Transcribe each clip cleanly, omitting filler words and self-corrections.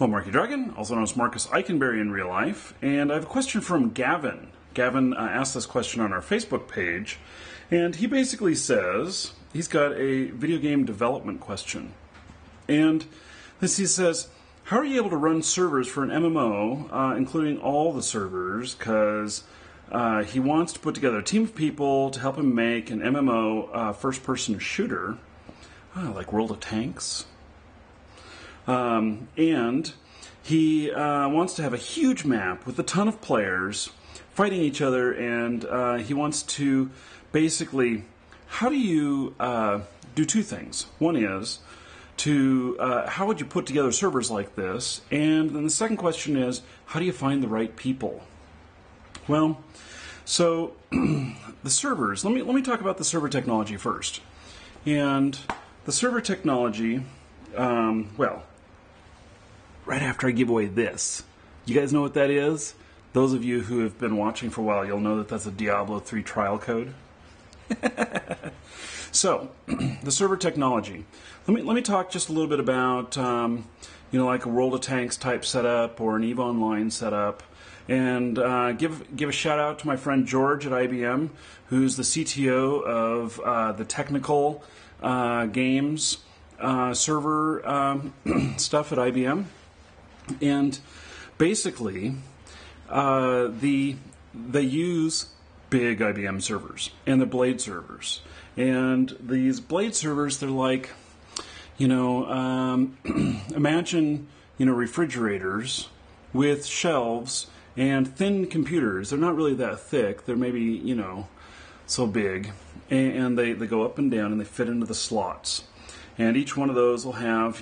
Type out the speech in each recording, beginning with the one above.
Hello, Marky Dragon, also known as Marcus Eikenberry in real life, and I have a question from Gavin. Gavin asked this question on our Facebook page, and he basically says he's got a video game development question. And this he says, how are you able to run servers for an MMO, including all the servers, because he wants to put together a team of people to help him make an MMO first-person shooter, like World of Tanks. And he wants to have a huge map with a ton of players fighting each other, and he wants to basically, how do you do two things? One is to how would you put together servers like this? And then the second question is, how do you find the right people? Well, so the servers, let me talk about the server technology first. And the server technology, well, right after I give away this, you guys know what that is? Those of you who have been watching for a while, you'll know that that's a Diablo 3 trial code. So, the server technology. Let me talk just a little bit about, like a World of Tanks type setup or an EVE Online setup, and give a shout out to my friend George at IBM, who's the CTO of the technical games server stuff at IBM. And basically, they use big IBM servers and the Blade servers. And these Blade servers, they're like, imagine, refrigerators with shelves and thin computers. They're not really that thick. They're maybe, so big. And they go up and down and they fit into the slots. And each one of those will have,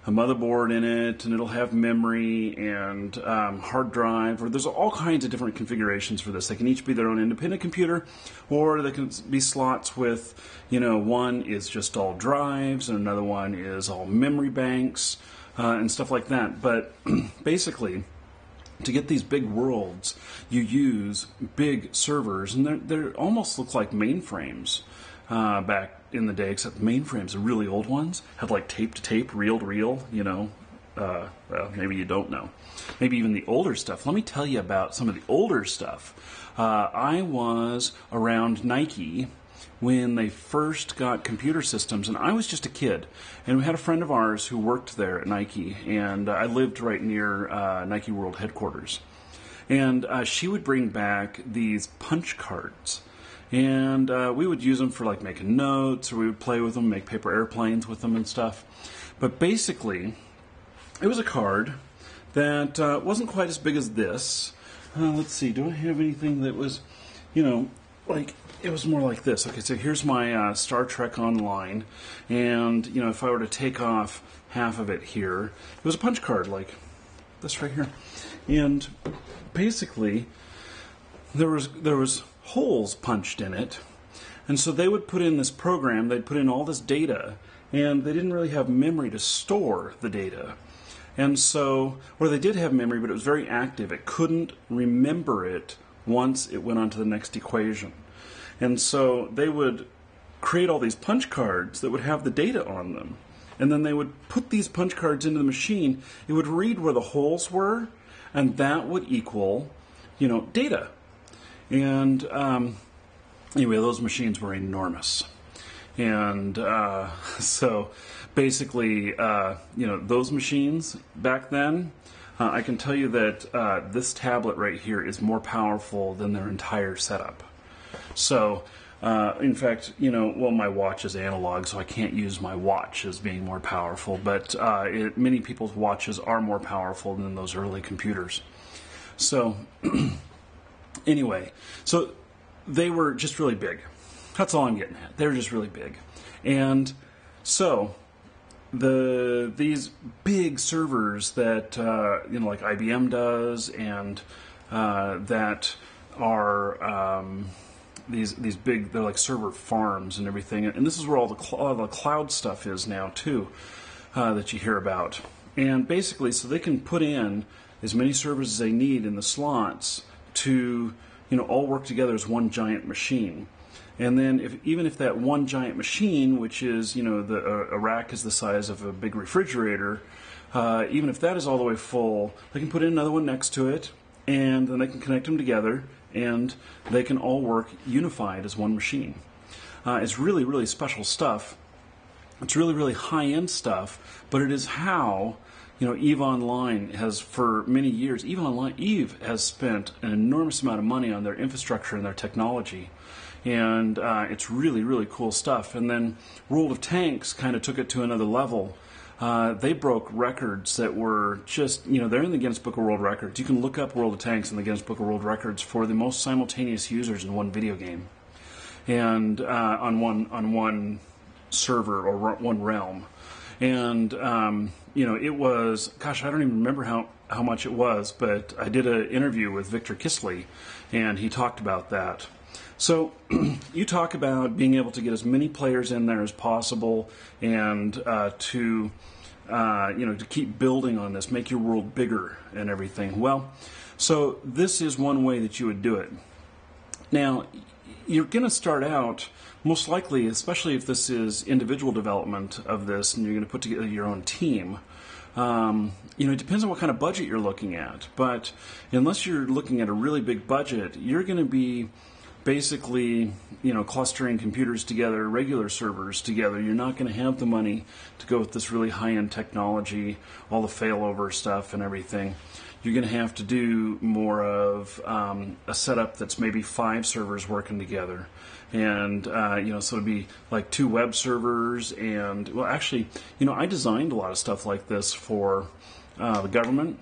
a motherboard in it, and it'll have memory and hard drive, or there's all kinds of different configurations for this. They can each be their own independent computer, or they can be slots with, one is just all drives, and another one is all memory banks, and stuff like that. But basically, to get these big worlds, you use big servers, and they almost look like mainframes back in the day, except mainframes, the really old ones, had like tape to tape, reel to reel, well, maybe you don't know. Maybe even the older stuff. Let me tell you about some of the older stuff. I was around Nike when they first got computer systems, and I was just a kid. And we had a friend of ours who worked there at Nike, and I lived right near Nike World headquarters. And she would bring back these punch cards. And we would use them for like making notes, or we would play with them, make paper airplanes with them and stuff. But basically, it was a card that wasn't quite as big as this. Let's see, do I have anything that was, like, it was more like this. Okay, so here's my Star Trek Online. And, if I were to take off half of it here, it was a punch card like this right here. And basically, there was holes punched in it, and so they would put in this program, they'd put in all this data, and they didn't really have memory to store the data. And so, or they did have memory, but it was very active. It couldn't remember it once it went on to the next equation. And so they would create all these punch cards that would have the data on them. And then they would put these punch cards into the machine. It would read where the holes were, and that would equal, data. And anyway, those machines were enormous. And so basically, those machines back then, I can tell you that this tablet right here is more powerful than their entire setup. So, in fact, my watch is analog, so I can't use my watch as being more powerful. But many people's watches are more powerful than those early computers. So... Anyway, so they were just really big. That's all I'm getting at. They were just really big. And so these big servers that, like IBM does, and that are these big, they're like server farms and everything. And this is where all the cloud stuff is now, too, that you hear about. And basically, so they can put in as many servers as they need in the slots to, all work together as one giant machine. And then even if that one giant machine, which is, a rack is the size of a big refrigerator, even if that is all the way full, they can put in another one next to it, and then they can connect them together, and they can all work unified as one machine. It's really, really special stuff. It's really, really high-end stuff, but it is how, EVE Online has, for many years, EVE has spent an enormous amount of money on their infrastructure and their technology. And it's really, really cool stuff. And then World of Tanks kind of took it to another level. They broke records that were just, they're in the Guinness Book of World Records. You can look up World of Tanks in the Guinness Book of World Records for the most simultaneous users in one video game. And on one server or one realm. And, it was, gosh, I don't even remember how much it was, but I did an interview with Victor Kisley, and he talked about that. So you talk about being able to get as many players in there as possible and to keep building on this, make your world bigger and everything. Well, so this is one way that you would do it. Now, you're going to start out, most likely, especially if this is individual development of this and you're going to put together your own team, it depends on what kind of budget you're looking at. But unless you're looking at a really big budget, you're going to be basically, clustering computers together, regular servers together. You're not going to have the money to go with this really high-end technology, all the failover stuff and everything. You're going to have to do more of a setup that's maybe 5 servers working together. And, so it'd be like 2 web servers. And, well, actually, I designed a lot of stuff like this for the government.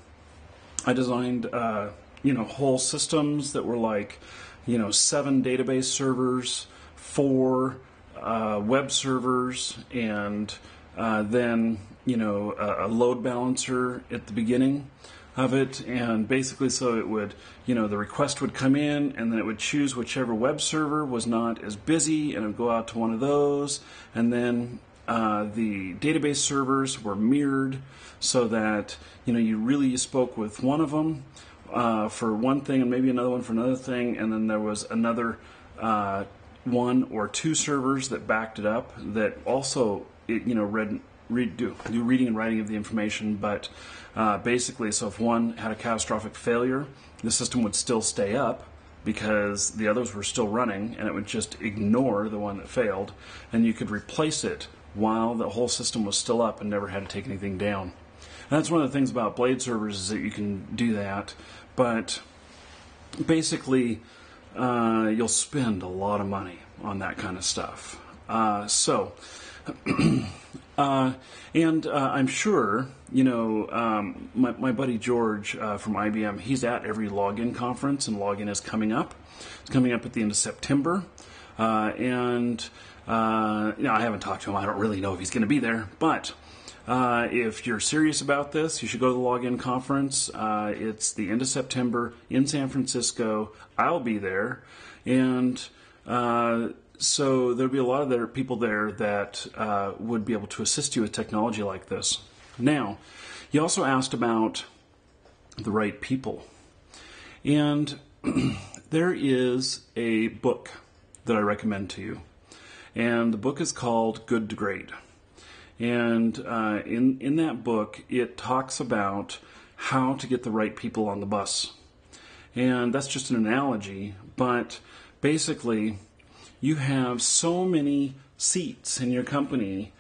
I designed, whole systems that were like, 7 database servers, 4 web servers, and then, a load balancer at the beginning of it. And basically, so it would, the request would come in, and then it would choose whichever web server was not as busy, and it would go out to one of those. And then the database servers were mirrored so that, you spoke with one of them for one thing and maybe another one for another thing, and then there was another 1 or 2 servers that backed it up that also do reading and writing of the information. But basically, so if one had a catastrophic failure, the system would still stay up because the others were still running, and it would just ignore the one that failed, and you could replace it while the whole system was still up and never had to take anything down. And that's one of the things about Blade servers, is that you can do that, but basically you'll spend a lot of money on that kind of stuff. And I'm sure, my buddy George from IBM, he's at every login conference, and login is coming up. It's coming up at the end of September. I haven't talked to him. I don't really know if he's going to be there, but if you're serious about this, you should go to the Login Conference. It's the end of September in San Francisco. I'll be there. And so there'll be a lot of people there that would be able to assist you with technology like this. Now, you also asked about the right people. And there is a book that I recommend to you. And the book is called Good to Great. And in that book, it talks about how to get the right people on the bus. And that's just an analogy, but basically, you have so many seats in your company,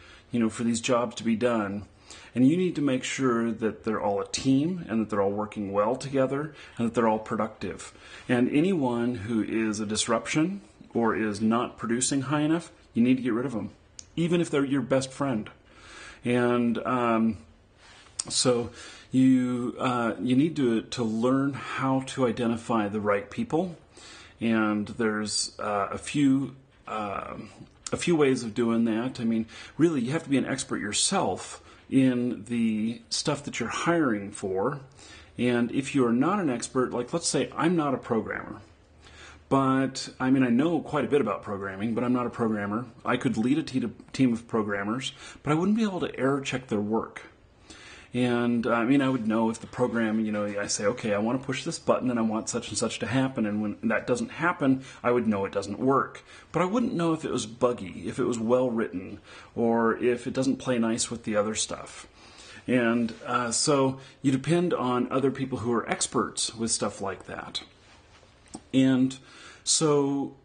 for these jobs to be done, and you need to make sure that they're all a team and that they're all working well together and that they're all productive. And anyone who is a disruption or is not producing high enough, you need to get rid of them, even if they're your best friend. And so you need to learn how to identify the right people, and there's a few ways of doing that. I mean, really, you have to be an expert yourself in the stuff that you're hiring for. And if you're not an expert, like let's say I'm not a programmer. But, I know quite a bit about programming, but I'm not a programmer. I could lead a team of programmers, but I wouldn't be able to error check their work. And, I would know if the program, I say, okay, I want to push this button and I want such and such to happen. And when that doesn't happen, I would know it doesn't work. But I wouldn't know if it was buggy, if it was well written, or if it doesn't play nice with the other stuff. And so you depend on other people who are experts with stuff like that. And so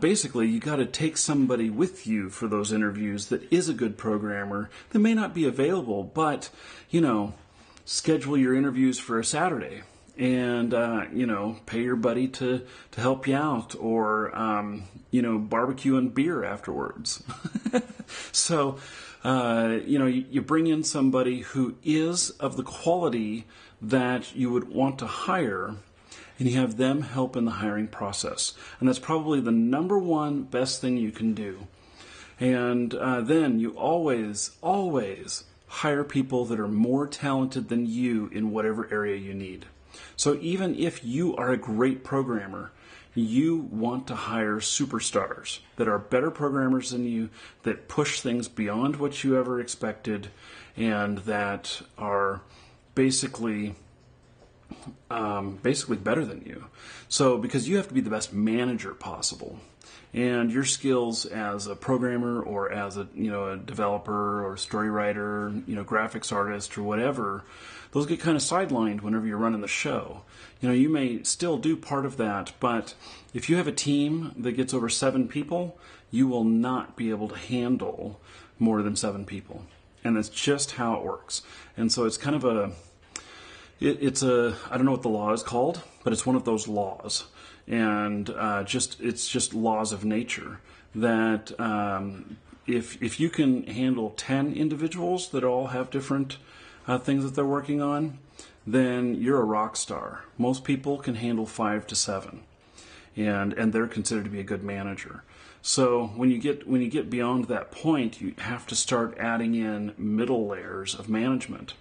basically, you got to take somebody with you for those interviews that is a good programmer that may not be available, but, schedule your interviews for a Saturday and, pay your buddy to help you out or, barbecue and beer afterwards. So, you bring in somebody who is of the quality that you would want to hire, and you have them help in the hiring process. And that's probably the number one best thing you can do. And then you always hire people that are more talented than you in whatever area you need. So even if you are a great programmer, you want to hire superstars that are better programmers than you, that push things beyond what you ever expected, and that are basically better than you. So because you have to be the best manager possible, and your skills as a programmer or as a developer or story writer, graphics artist or whatever, those get kind of sidelined whenever you're running the show. You may still do part of that, but if you have a team that gets over 7 people, you will not be able to handle more than 7 people. And that's just how it works. And so it's kind of I don't know what the law is called, but it's one of those laws. And it's just laws of nature that if you can handle 10 individuals that all have different things that they're working on, then you're a rock star. Most people can handle 5 to 7, and they're considered to be a good manager. So when you get beyond that point, you have to start adding in middle layers of management.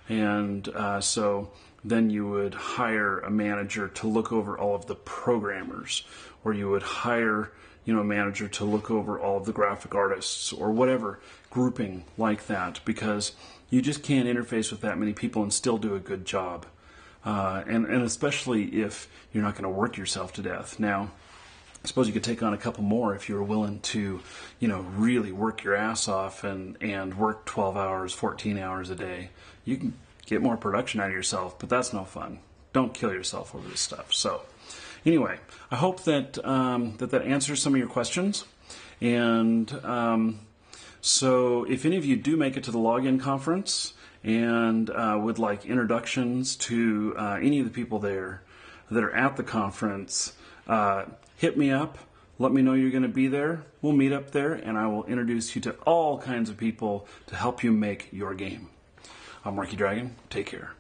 And so then you would hire a manager to look over all of the programmers, or you would hire a manager to look over all of the graphic artists, or whatever grouping like that, because you just can't interface with that many people and still do a good job. And especially if you're not going to work yourself to death. Now, I suppose you could take on a couple more if you were willing to, really work your ass off and work 12 hours, 14 hours a day. You can get more production out of yourself, but that's no fun. Don't kill yourself over this stuff. So, anyway, I hope that that answers some of your questions. And so, if any of you do make it to the login conference and would like introductions to any of the people there that are at the conference, hit me up. Let me know you're going to be there. We'll meet up there, and I will introduce you to all kinds of people to help you make your game. I'm Marky Dragon. Take care.